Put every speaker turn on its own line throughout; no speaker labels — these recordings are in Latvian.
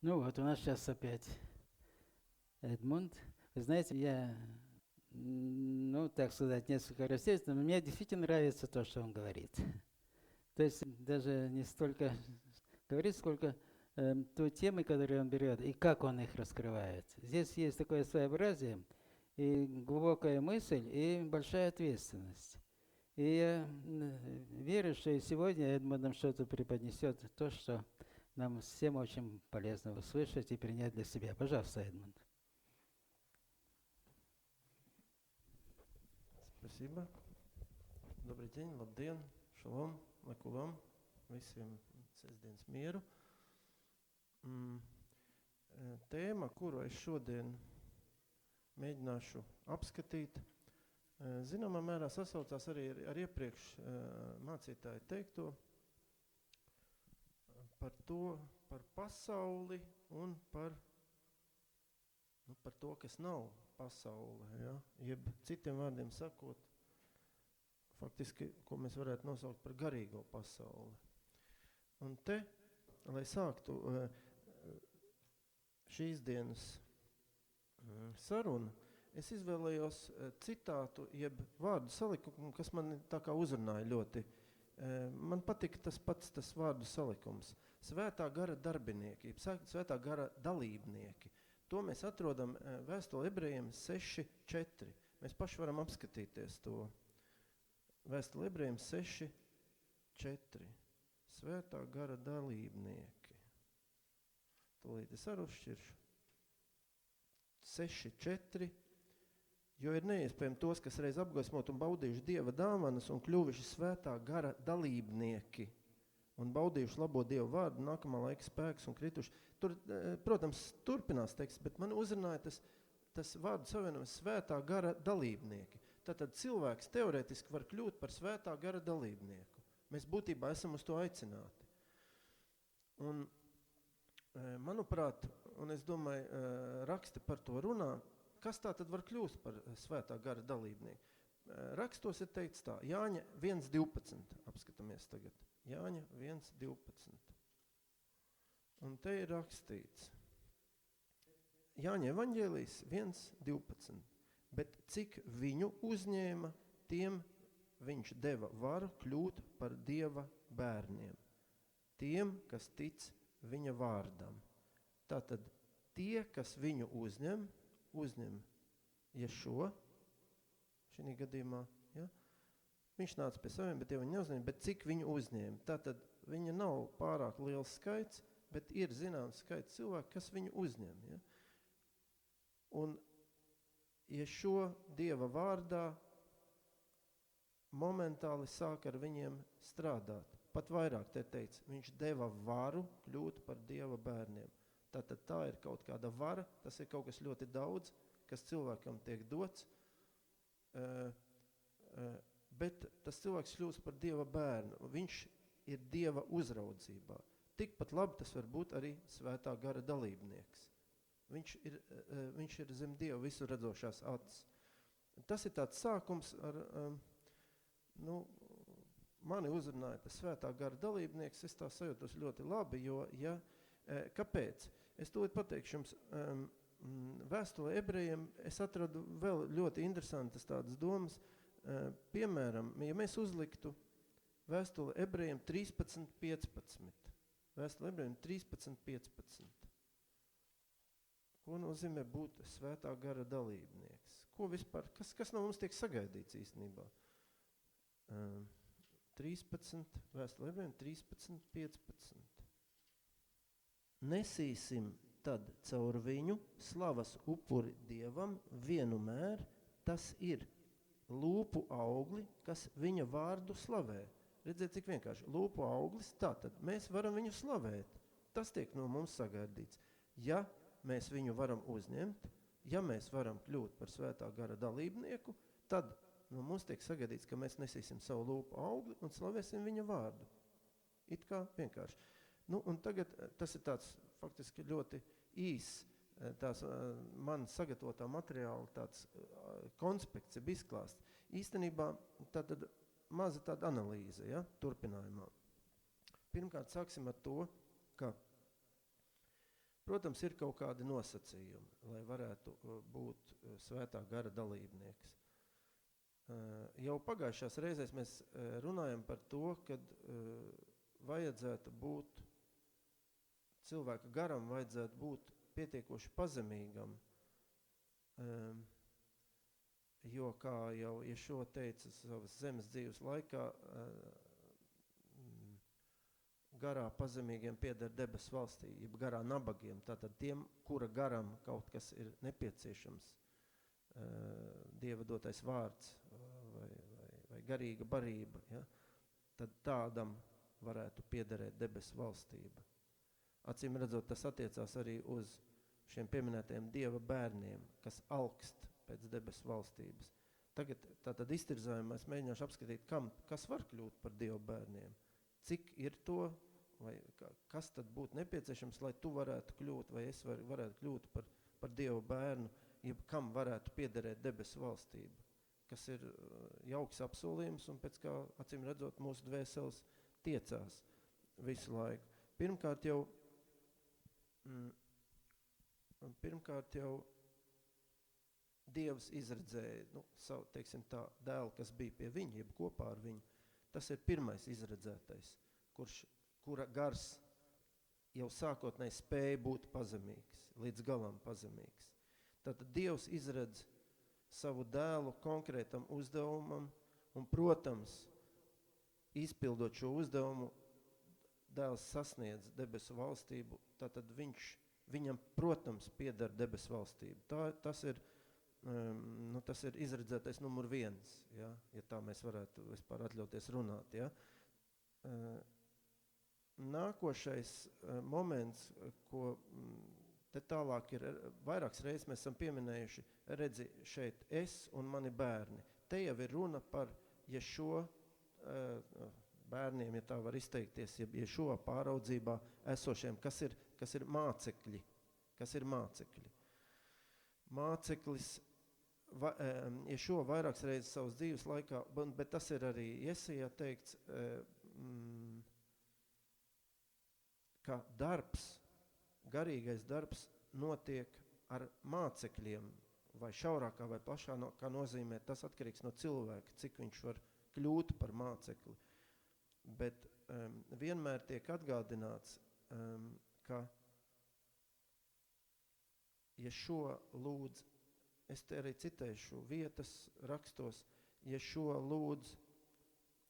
Ну вот, у нас сейчас опять Эдмунд. Вы знаете, я, ну, так сказать, несколько растерян, но мне действительно нравится то, что он говорит. То есть даже не столько говорит, сколько той темы, которую он берет, и как он их раскрывает. Здесь есть такое своеобразие, и глубокая мысль, и большая ответственность. И я верю, что и сегодня Эдмунд нам что-то преподнесет, то, что нам всем очень полезно услышать и принять для себя. Пожалуйста, Эдмунд.
Спасибо. Добрый день, labdien, šalom, lekulam, visiem sestdienas mieru. Tēma, kuru es šodien mēģināšu apskatīt, zināmā mērā sasaucās arī ar iepriekš mācītāju teikto par pasauli un par to, kas nav pasaule, ja? Jeb citiem vārdiem sakot, faktiski, ko mēs varētu nosaukt par garīgo pasauli. Un te, lai sāktu šīs dienas sarunu, es izvēlējos citātu, jeb vārdu salikumu, kas man tā kā uzrunāja ļoti. Man patika tas vārdu salikums. Svētā gara darbinieki, svētā gara dalībnieki. To mēs atrodam vēstuli ebrejiem 6.4. Mēs paši varam apskatīties to. Vēstuli ebrejiem 6.4. Svētā gara dalībnieki. Tūlīt es arī uzšķiršu. 6.4. Jo ir neiespējami tos, kas reiz apgaismot un baudījuši Dieva dāvanas un kļuvuši svētā gara dalībnieki un baudījuši labo Dievu vārdu, nākamā laika spēks un krituši. Tur, protams, turpinās teksts, bet man uzrunāja tas vārdu savienojums svētā gara dalībnieki. Tātad cilvēks teorētiski var kļūt par svētā gara dalībnieku. Mēs būtībā esam uz to aicināti. Un, manuprāt, un es domāju, raksti par to runā, kas tā tad var kļūst par svētā gara dalībnieku? Rakstos ir teikts tā, Jāņa 1.12, apskatāmies tagad. Jāņa 1.12. Un te ir rakstīts. Jāņa evaņģēlijs 1.12. Bet cik viņu uzņēma, tiem viņš deva varu kļūt par Dieva bērniem. Tiem, kas tic viņa vārdam. Tātad tie, kas viņu uzņem Ješo, šī gadījumā, ja? Viņš nāca pie saviem, bet tie viņu neuzņēma, bet cik viņu uzņēma. Tātad viņa nav pārāk liels skaits, bet ir zināms skaits cilvēku, kas viņu uzņem. Ja? Un Ješo Dieva vārdā momentāli sāk ar viņiem strādāt. Pat vairāk te teica, viņš deva varu kļūt par Dieva bērniem. Tātad tā ir kaut kāda vara, tas ir kaut kas ļoti daudz, kas cilvēkam tiek dots, bet tas cilvēks kļūst par Dieva bērnu. Viņš ir Dieva uzraudzībā. Tikpat labi tas var būt arī svētā gara dalībnieks. Viņš ir zem Dieva visu redzošās acis. Tas ir tāds sākums ar, mani uzrunāja tas svētā gara dalībnieks, es tā sajūtos ļoti labi, jo, kāpēc? Es tūlīt pateikšu jums, vēstulē ebrejiem es atradu vēl ļoti interesantas tādas domas. Piemēram, ja mēs uzliktu vēstuli ebrejiem 13.15. Vēstuli ebrejiem 13.15. Ko nozīmē būt svētā gara dalībnieks? Ko vispār, kas no mums tiek sagaidīts īstenībā? vēstuli ebrejiem 13.15. Nesīsim tad caur viņu slavas upuri Dievam vienmēr, tas ir lūpu augli, kas viņa vārdu slavē. Redziet, cik vienkārši. Lūpu auglis, tātad mēs varam viņu slavēt. Tas tiek no mums sagaidīts. Ja mēs viņu varam uzņemt, ja mēs varam kļūt par svētā gara dalībnieku, tad no mums tiek sagaidīts, ka mēs nesīsim savu lūpu augli un slavēsim viņa vārdu. It kā vienkārši. Un tagad tas ir tāds faktiski ļoti īs tās man sagatavotā materiāla tāds konspekts, ir izklāsts. Īstenībā tātad maza tāda analīze, ja, turpinājumā. Pirmkārt, sāksim ar to, ka Protams, ir kaut kādi nosacījumi, lai varētu būt svētā gara dalībnieks. Jau pagājušās reizēs mēs runājam par to, kad vajadzētu būt, cilvēka garam vajadzētu būt pietiekoši pazemīgam, jo, kā jau Ješua teica savas zemes dzīves laikā, garā pazemīgiem pieder debes valstī, jeb garā nabagiem, tātad tiem, kura garam kaut kas ir nepieciešams, Dieva dotais vārds vai garīga barība, ja? Tad tādam varētu piederēt debes valstība. Acīm redzot, tas attiecās arī uz šiem pieminētajiem Dieva bērniem, kas alkst pēc debes valstības. Tagad tātad iztirzājumā es mēģināšu apskatīt, kas var kļūt par Dieva bērniem, cik ir to, vai kas tad būtu nepieciešams, lai tu varētu kļūt, vai es varētu kļūt par Dieva bērnu, jeb kam varētu piederēt debesu valstība, kas ir jauks apsolījums un pēc kā, acīm redzot, mūsu dvēseles tiecās visu laiku. Pirmkārt jau Dievs izredzēja, savu, teiksim tā, dēlu, kas bija pie viņa, jeb kopā ar viņu. Tas ir pirmais izredzētais, kura gars jau sākotnēji spēja būt pazemīgs, līdz galam pazemīgs. Tātad Dievs izredz savu dēlu konkrētam uzdevumam, un, protams, izpildot šo uzdevumu, dēls sasniedz debesu valstību, tātad viņam, protams, pieder debesu valstību. Tas ir izredzētais numur 1, ja tā mēs varētu vispār atļauties runāt. Ja. Nākošais moments, ko te tālāk ir, vairākas reizes mēs esam pieminējuši, redzi šeit es un mani bērni. Te jau ir runa par Ješua bērniem, ja tā var izteikties, ja Ješua pāraudzībā esošiem, kas ir mācekļi. Māceklis, Ješua vairākas reizes savas dzīves laikā, bet tas ir arī Jesajā teikts, ka garīgais darbs notiek ar mācekļiem, vai šaurākā vai plašākā nozīmē, tas atkarīgs no cilvēka, cik viņš var kļūt par mācekli. Bet vienmēr tiek atgādināts, ka Ješua lūdz, es te arī citēšu vietas rakstos, Ješua lūdz,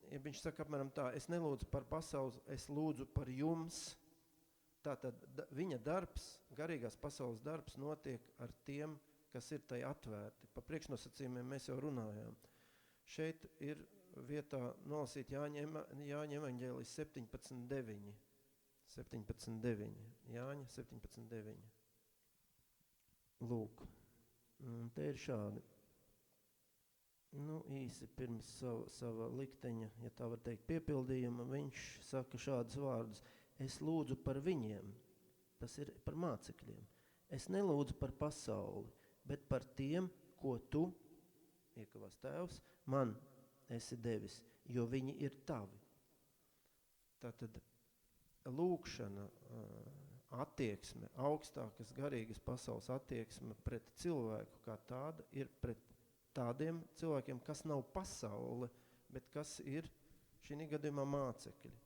ja viņš saka apmēram tā, es nelūdzu par pasauli, es lūdzu par jums. Tātad viņa darbs, garīgās pasaules darbs notiek ar tiem, kas ir tai atvērti. Pa priekšnosacījumiem mēs jau runājām. Šeit ir vietā nolasīt Jāņa evaņģēlijas 17.9. 17.9. Jāņa 17.9. Lūk. Te ir šādi. Īsi pirms sava likteņa, ja tā var teikt, piepildījuma, viņš saka šādus vārdus. Es lūdzu par viņiem, tas ir par mācekļiem. Es nelūdzu par pasauli, bet par tiem, ko tu, iekavās tēvs, man esi devis, jo viņi ir tavi. Tātad lūkšana, attieksme, augstākas garīgas pasaules attieksme pret cilvēku kā tāda ir pret tādiem cilvēkiem, kas nav pasaule, bet kas ir šī gadījumā mācekļi.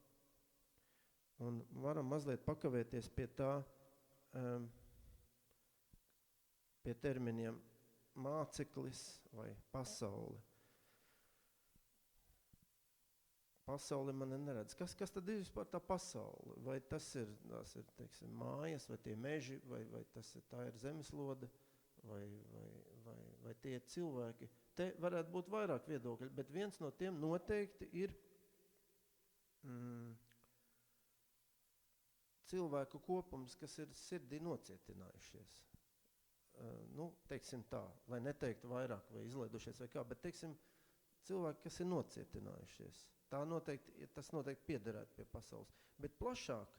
Un varam mazliet pakavēties pie tā, pie terminiem māceklis vai pasaule. Pasauli man neredz. Kas tad ir vispār tā pasaule? Vai tas ir teiksim, mājas, vai tie meži, vai tā ir zemeslode, vai tie cilvēki? Te varētu būt vairāk viedokļi, bet viens no tiem noteikti ir cilvēku kopums, kas ir sirdī nocietinājušies. Teiksim tā, lai neteiktu vairāk vai izlaidušies vai kā, bet teiksim cilvēki, kas ir nocietinājušies. Tas noteikti piederētu pie pasaules. Bet plašāk,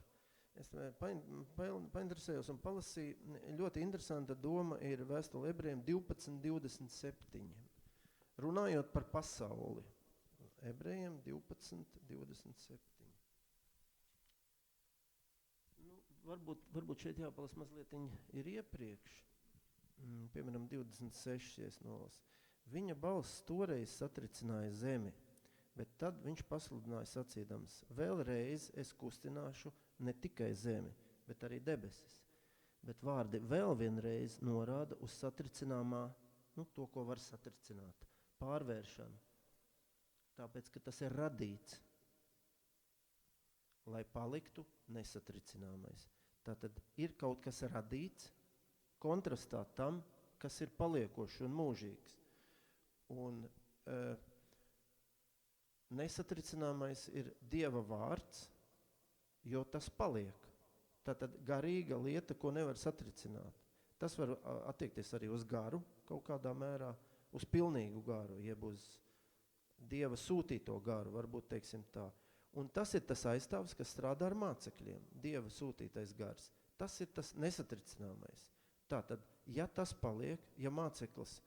es painteresējos un palasīju, ļoti interesanta doma ir vēstule Ebrejiem 12.27. Runājot par pasauli. Ebrejiem 12.27. varbūt šeit jāpalas mazliet ir iepriekš. Piemēram, 26 nolas. Viņa balss toreiz satricināja zemi, bet tad viņš pasludināja sacīdams: vēlreiz es kustināšu ne tikai zemi, bet arī debesis. Bet vārdi vēl vienreiz norāda uz satricināmā, to, ko var satricināt, pārvēršanu. Tāpēc, ka tas ir radīts, lai paliktu nesatricināmais. Tātad ir kaut kas radīts, kontrastā tam, kas ir paliekošs un mūžīgs. Un nesatricināmais ir Dieva vārds, jo tas paliek. Tātad garīga lieta, ko nevar satricināt. Tas var attiekties arī uz garu, kaut kādā mērā, uz pilnīgu garu, jeb uz Dieva sūtīto garu, varbūt teiksim tā. Un tas ir tas aizstāvs, kas strādā ar mācekļiem, Dieva sūtītais gars. Tas ir tas nesatricināmais. Tātad, ja tas paliek, ja māceklis,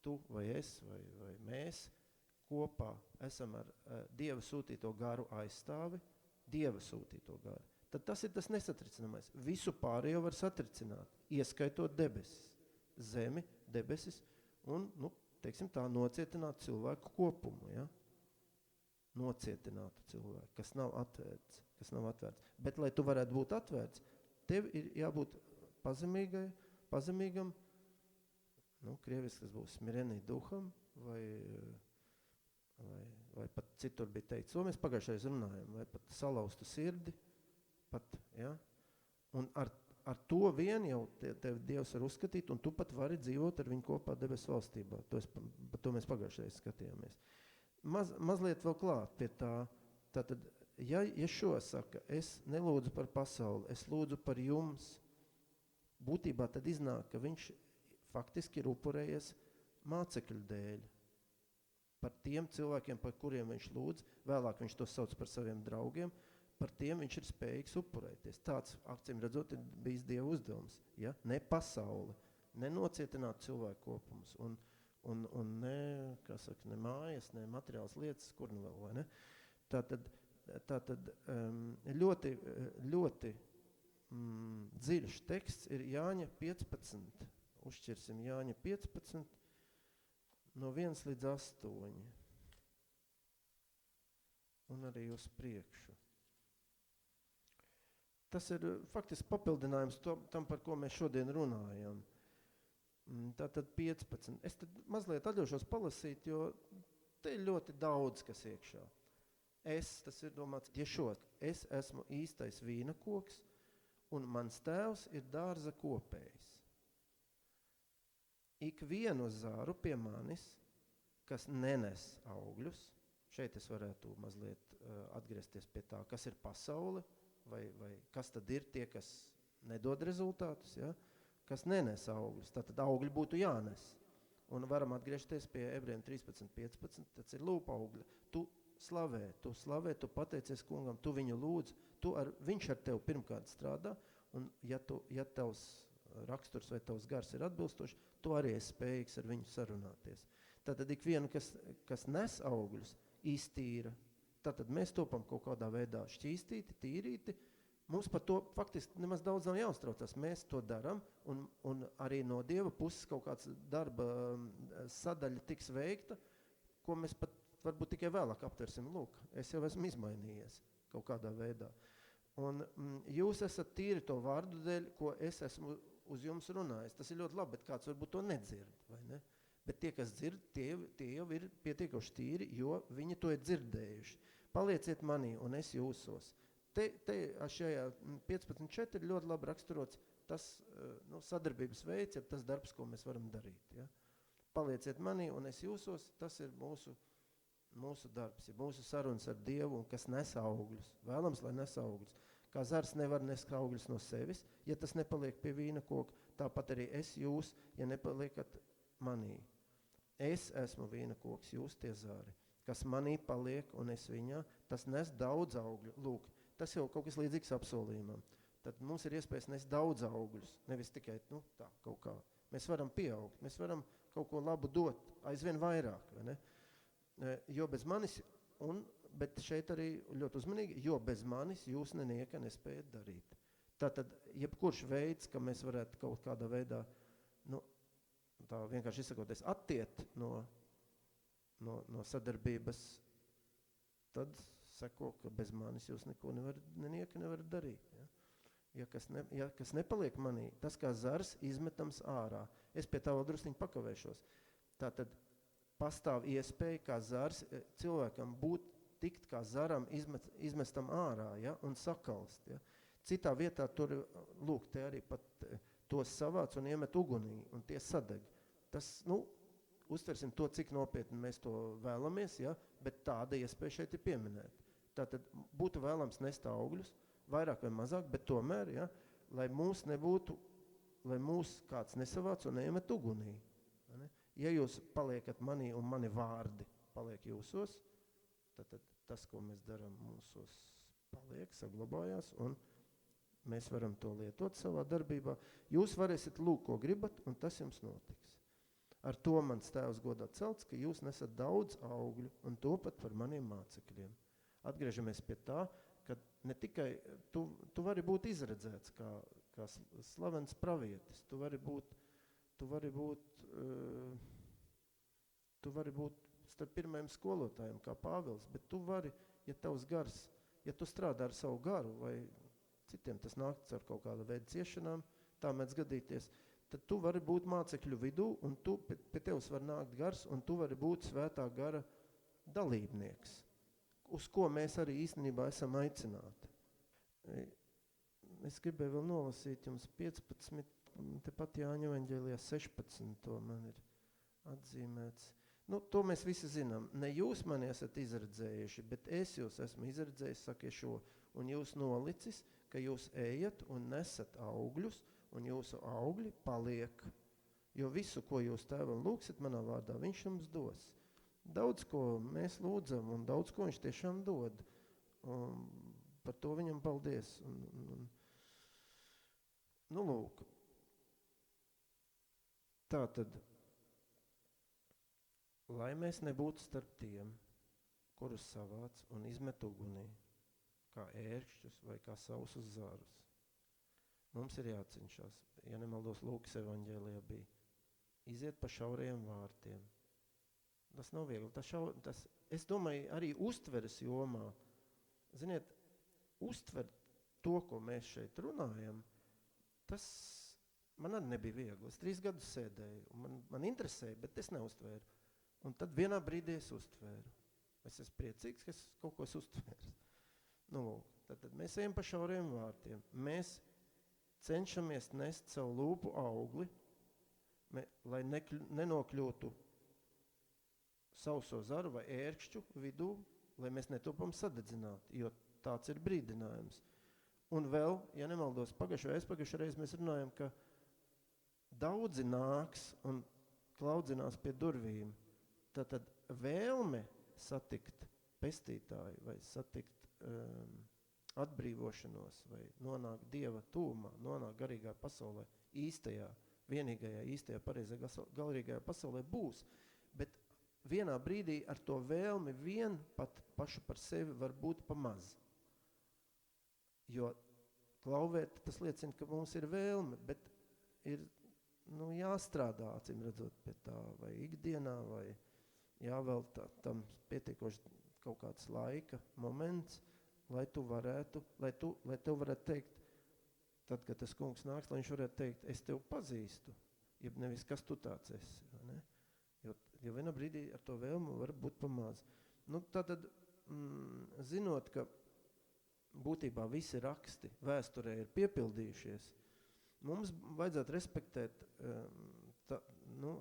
tu vai es vai mēs kopā esam ar Dieva sūtīto garu aizstāvi, Dieva sūtīto garu, tad tas ir tas nesatricināmais. Visu pārējo var satricināt, ieskaitot debesis, zemi, debesis un, teiksim tā, nocietināt cilvēku kopumu, ja? Nocietinātu cilvēku, kas nav atvērts. Bet, lai tu varētu būt atvērts, tev ir jābūt pazemīgam, krieviski tas būs smirenī duham, vai pat citur bija teikt, mēs pagājušais runājam, vai pat salauztu sirdi, ja? Un ar to vien jau tev Dievs var uzskatīt, un tu pat vari dzīvot ar viņu kopā debesu valstībā. To mēs pagājušais skatījāmies. Mazliet vēl klāt pie tā. Tātad, ja šo saka, es nelūdzu par pasauli, es lūdzu par jums, būtībā tad iznāk, ka viņš faktiski ir upurējies mācekļu dēļ. Par tiem cilvēkiem, par kuriem viņš lūdz, vēlāk viņš to sauc par saviem draugiem, par tiem viņš ir spējīgs upurēties. Tāds, acīm redzot, ir bijis Dieva uzdevums. Ja? Ne pasauli, ne nocietināt cilvēku kopumus un ne, ne mājas, ne materiāls lietas, kur nu vēl, vai ne? Tātad ļoti dziļš teksts ir Jāņa 15. Uzšķirsim Jāņa 15 no 1 līdz 8. Un arī uz priekšu. Tas ir faktiski papildinājums tam, par ko mēs šodien runājam. Tātad 15. Es tad mazliet atļaušos palasīt, jo te ir ļoti daudz, kas iekšā. Tas ir domāts, es esmu īstais vīna koks, un mans tēvs ir dārza kopējs. Ik vienu zaru pie manis, kas nenes augļus, šeit es varētu mazliet atgriezties pie tā, kas ir pasaule, vai kas tad ir tie, kas nedod rezultātus, ja? Kas nenes augļus. Tātad augļi būtu jānes. Un varam atgriezties pie Ebrejiem 13.15, tas ir lūpa augļi. Tu slavē, tu pateicies kungam, tu viņu lūdz, viņš ar tevi pirmkārt strādā, un ja tavs raksturs vai tavs gars ir atbilstoši, tu arī esi spējīgs ar viņu sarunāties. Tātad ikvienu, kas nes augļus, iztīra. Tātad mēs topam kaut kādā veidā šķīstīti, tīrīti. Mums par to faktiski nemaz daudz nav jāuztraucās. Mēs to daram, un arī no Dieva puses kaut kāds darba sadaļa tiks veikta, ko mēs pat varbūt tikai vēlāk aptversim. Lūk, es jau esmu izmainījies kaut kādā veidā. Un jūs esat tīri to vārdu dēļ, ko es esmu uz jums runājis. Tas ir ļoti labi, bet kāds varbūt to nedzird, vai ne? Bet tie, kas dzird, tie jau ir pietiekoši tīri, jo viņi to ir dzirdējuši. Palieciet manī, un es jūsos. Te šajā 15.4 ir ļoti labi raksturots tas sadarbības veids, ja tas darbs, ko mēs varam darīt. Ja? Palieciet manī, un es jūsos, tas ir mūsu darbs, ja mūsu sarunas ar Dievu, un kas nes augļus. Vēlams, lai nes augļus. Kā zars nevar nest augļus no sevis, ja tas nepaliek pie vīna koka, tāpat arī es jūs, ja nepaliekat manī. Es esmu vīna koks, jūs tie zāri, kas manī paliek un es viņā, tas nes daudz augļu. Lūk, tas jau kaut kas līdzīgs apsolījumam. Tad mums ir iespējas nest daudz augļus, nevis tikai tā kaut kā. Mēs varam pieaugt, mēs varam kaut ko labu dot, aizvien vairāk, vai ne? Jo bez manis, bet šeit arī ļoti uzmanīgi, jo bez manis jūs nenieka nespējat darīt. Tātad, jebkurš veids, ka mēs varētu kaut kādā veidā, tā vienkārši izsakoties, attiet no sadarbības, tad seko, ka bez manis jūs neko nevarat darīt. Ja kas nepaliek manī, tas kā zars izmetams ārā. Es pie tā vēl drusciņi pakavēšos. Tātad pastāv iespēja, kā zars cilvēkam tikt kā zaram izmestam ārā, ja, un sakalst. Ja. Citā vietā tur, lūk, te arī pat tos savāc un iemet ugunī, un tie sadeg. Tas, uztversim to, cik nopietni mēs to vēlamies, ja, bet tāda iespēja šeit ir pieminēta. Tātad būtu vēlams nest augļus, vairāk vai mazāk, bet tomēr, ja, lai mūs kāds nesavāc un neiemet ugunī. Ne? Ja jūs paliekat manī un mani vārdi paliek jūsos, tad tas, ko mēs darām mūsos, paliek, saglabājās, un mēs varam to lietot savā darbībā. Jūs varēsiet lūgt, ko gribat, un tas jums notiks. Ar to mans tēvs godā celts, ka jūs nesat daudz augļu, un to pat par maniem mācekļiem. Atgriežamies pie tā, ka ne tikai tu vari būt izredzēts kā slavens pravietis, tu vari būt starp pirmajiem skolotājiem kā Pāvils, bet tu vari, ja tavs gars, ja tu strādā ar savu garu, vai citiem tas nāk ar kaut kāda veida ciešanām, tā mēdz gadīties, tad tu vari būt mācekļu vidū, un pie tevs var nākt gars, un tu vari būt svētā gara dalībnieks, uz ko mēs arī īstenībā esam aicināti. Es gribēju vēl nolasīt jums 15, tepat Jāņa evaņģēlijā 16, to man ir atzīmēts. To mēs visi zinām. Ne jūs mani esat izredzējuši, bet es jūs esmu izredzējis, saka šo, un jūs nolicis, ka jūs ejat un nesat augļus, un jūsu augļi paliek. Jo visu, ko jūs tēvam lūgsit manā vārdā, viņš jums dos. Daudz, ko mēs lūdzam, un daudz, ko viņš tiešām dod. Un par to viņam paldies. Lūk. Tātad, lai mēs nebūtu starp tiem, kurus savāc un izmet ugunī, kā ērkšķus vai kā sausus zarus. Mums ir jācenšas, ja nemaldos Lūkas evaņģēlijā bija, iziet pa šaurajiem vārtiem. Tas nav viegli. Es domāju, arī uztveres jomā, ziniet, uztvert to, ko mēs šeit runājam, tas man arī nebija viegli. Es 3 gadus sēdēju, un man interesēja, bet es neuztvēru. Un tad vienā brīdī es uztvēru. Es esmu priecīgs, ka es kaut ko uztvēru. Tad mēs ejam pa šauriem vārtiem. Mēs cenšamies nest savu lūpu augli, lai nenokļūtu sauso zaru vai ērkšķu vidū, lai mēs netopam sadedzināti, jo tāds ir brīdinājums. Un vēl, ja nemaldos, pagājušajā reiz mēs runājam, ka daudzi nāks un klaudzinās pie durvīm. Tātad vēlme satikt pestītāju vai satikt atbrīvošanos vai nonākt Dieva tūmā, nonākt garīgā pasaulē, īstajā, vienīgajā, īstajā, pareizajā, galīgajā pasaulē būs. Bet vienā brīdī ar to vēlmi vien pat pašu par sevi var būt pa maz. Jo klauvēt, tas liecina, ka mums ir vēlme, bet ir jāstrādā, acīm redzot, pie tā, vai ikdienā, vai jāvēl tam pietiekoši kaut kāds laika moments, lai tev varētu teikt, tad, kad tas kungs nāks, lai viņš varētu teikt, es tev pazīstu, jeb nevis, kas tu tāds esi, ne? Jo vienā brīdī ar to vēlmu var būt pa maz. Tātad, zinot, ka būtībā visi raksti vēsturē ir piepildījušies, mums vajadzētu respektēt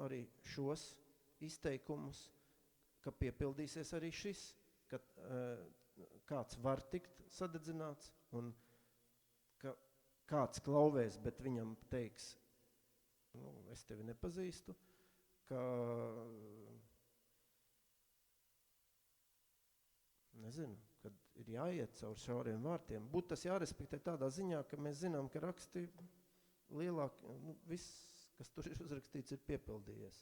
arī šos izteikumus, ka piepildīsies arī šis, ka kāds var tikt sadedzināts un ka kāds klauvēs, bet viņam teiks, es tevi nepazīstu, ka kad ir jāiet caur šauriem vārtiem. Būtu tas jārespektē tādā ziņā, ka mēs zinām, ka raksti lielāk, viss, kas tur ir uzrakstīts, ir piepildījies.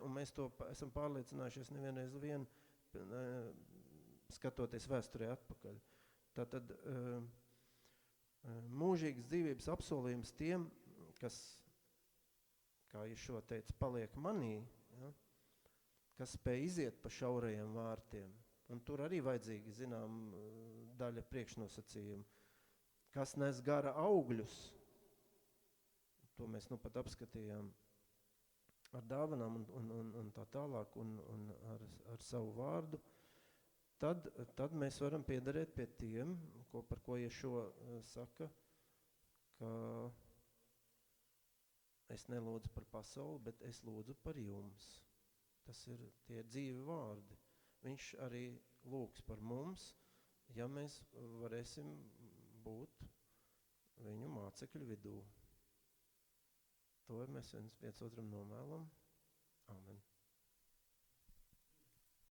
Un mēs to esam pārliecinājušies nevienreiz skatoties vēsturē atpakaļ. Tātad mūžīgas dzīvības apsolījums tiem, kas, kā jūs šo teicu, paliek manī, ja, kas spēj iziet pa šaurajiem vārtiem. Un tur arī vajadzīgi, zinām, daļa priekšnosacījumu. Kas nes gara augļus, to mēs nu pat apskatījām, ar dāvanām un tā tālāk un ar savu vārdu, tad mēs varam piederēt pie tiem, par ko Ješua saka, ka es nelūdzu par pasauli, bet es lūdzu par jums. Tas ir tie dzīvi vārdi. Viņš arī lūgs par mums, ja mēs varēsim būt viņu mācekļu vidū. To mēs viens otram novēlam. Amen.